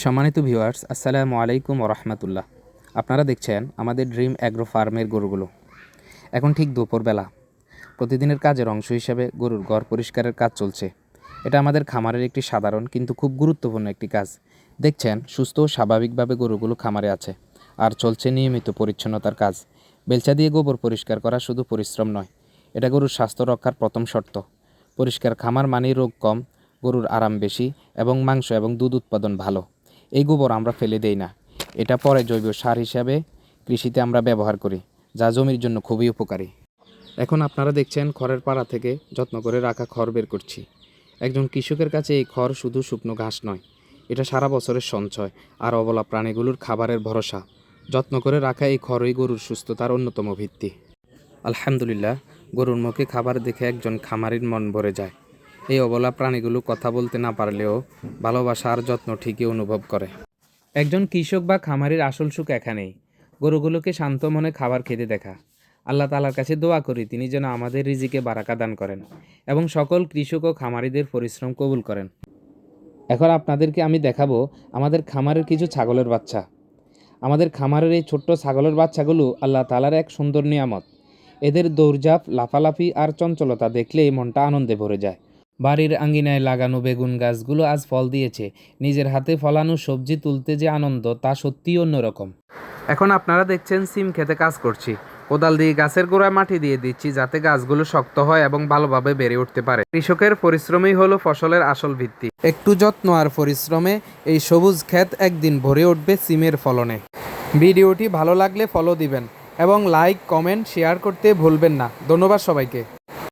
সম্মানিত ভিউয়ার্স, আসসালামু আলাইকুম ওরহমতুল্লাহ। আপনারা দেখছেন আমাদের ড্রিম অ্যাগ্রো ফার্মের গরুগুলো। এখন ঠিক দুপুরবেলা প্রতিদিনের কাজের অংশ হিসেবে গরুর ঘর পরিষ্কারের কাজ চলছে। এটা আমাদের খামারের একটি সাধারণ কিন্তু খুব গুরুত্বপূর্ণ একটি কাজ। দেখছেন সুস্থ ও স্বাভাবিকভাবে গরুগুলো খামারে আছে আর চলছে নিয়মিত পরিচ্ছন্নতার কাজ। বেলচা দিয়ে গোবর পরিষ্কার করা শুধু পরিশ্রম নয়, এটা গরুর স্বাস্থ্য রক্ষার প্রথম শর্ত। পরিষ্কার খামার মানেই রোগ কম, গরুর আরাম বেশি এবং মাংস এবং দুধ উৎপাদন ভালো। এই গোবর আমরা ফেলে দেই না, এটা পরে জৈব সার হিসাবে কৃষিতে আমরা ব্যবহার করি, যা জমির জন্য খুবই উপকারী। এখন আপনারা দেখছেন খড়ের পাড়া থেকে যত্ন করে রাখা খড় বের করছি। একজন কৃষকের কাছে এই খড় শুধু শুকনো ঘাস নয়, এটা সারা বছরের সঞ্চয় আর অবলা প্রাণীগুলোর খাবারের ভরসা। যত্ন করে রাখা এই খড়ই গরুর সুস্থতার অন্যতম ভিত্তি। আলহামদুলিল্লাহ, গরুর মুখে খাবার দেখে একজন খামারির মন ভরে যায়। এই অবলা প্রাণীগুলো কথা বলতে না পারলেও ভালোবাসা আর যত্ন ঠিকই অনুভব করে। একজন কৃষক বা খামারির আসল সুখ এখানেই, গরুগুলোকে শান্ত মনে খাবার খেতে দেখা। আল্লাহ তাআলার কাছে দোয়া করি তিনি যেন আমাদের রিজিকে বারাকা দান করেন এবং সকল কৃষক ও খামারিদের পরিশ্রম কবুল করেন। এখন আপনাদেরকে আমি দেখাবো আমাদের খামারের কিছু ছাগলের বাচ্চা। আমাদের খামারের এই ছোট্ট ছাগলের বাচ্চাগুলো আল্লাহ তাআলার এক সুন্দর নিয়ামত। এদের দৌড়ঝাঁপ, লাফালাফি আর চঞ্চলতা দেখলেই মনটা আনন্দে ভরে যায়। বাড়ির আঙ্গিনায় লাগানো বেগুন গাছগুলো আজ ফল দিয়েছে। নিজের হাতে ফলানো সবজি তুলতে যে আনন্দ, তা সত্যিই অন্যরকম। এখন আপনারা দেখছেন সিম খেতে কাজ করছি। কোদাল দিয়ে গাছের গোড়ায় মাটি দিয়ে দিচ্ছি যাতে গাছগুলো শক্ত হয় এবং ভালোভাবে বেড়ে উঠতে পারে। কৃষকের পরিশ্রমই হলো ফসলের আসল ভিত্তি। একটু যত্ন আর পরিশ্রমে এই সবুজ ক্ষেত একদিন ভরে উঠবে সিমের ফলনে। ভিডিওটি ভালো লাগলে ফলো দিবেন এবং লাইক, কমেন্ট, শেয়ার করতে ভুলবেন না। ধন্যবাদ সবাইকে।